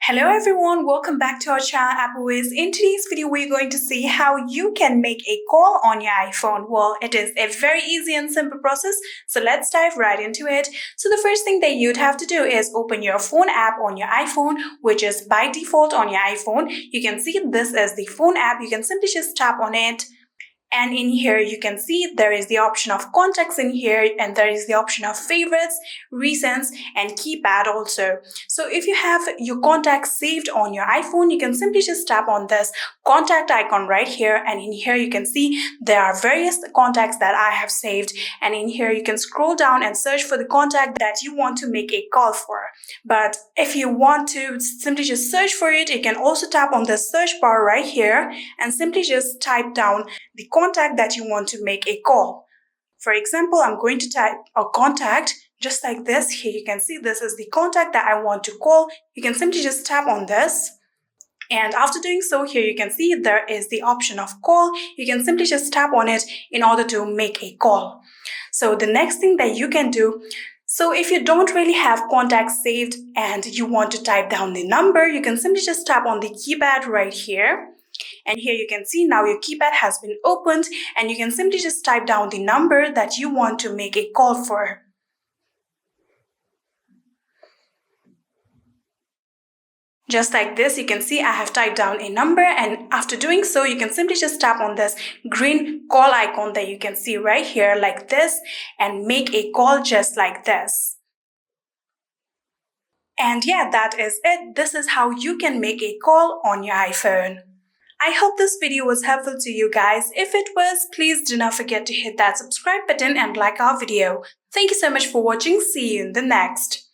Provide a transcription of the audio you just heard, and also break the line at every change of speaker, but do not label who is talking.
Hello everyone, welcome back to our channel AppleWiz. In today's video, we're going to see how you can make a call on your iPhone. Well, it is a very easy and simple process, so let's dive right into it. So the first thing that you'd have to do is open your phone app on your iPhone, which is by default on your iPhone. You can see this is the phone app. You can simply just tap on it. And in here, you can see there is the option of contacts in here, and there is the option of favorites, recents, and keypad also. So if you have your contacts saved on your iPhone, you can simply just tap on this contact icon right here. And in here, you can see there are various contacts that I have saved. And in here, you can scroll down and search for the contact that you want to make a call for. But if you want to simply just search for it, you can also tap on the search bar right here and simply just type down the contact that you want to make a call. For example, I'm going to type a contact just like this. Here you can see this is the contact that I want to call. You can simply just tap on this. And after doing so, here you can see there is the option of call. You can simply just tap on it in order to make a call. So the next thing that you can do, so if you don't really have contacts saved and you want to type down the number, you can simply just tap on the keypad right here. And here you can see now your keypad has been opened, and you can simply just type down the number that you want to make a call for. Just like this, you can see I have typed down a number, and after doing so, you can simply just tap on this green call icon that you can see right here like this and make a call just like this. And yeah, that is it. This is how you can make a call on your iPhone. I hope this video was helpful to you guys. If it was, please do not forget to hit that subscribe button and like our video. Thank you so much for watching. See you in the next.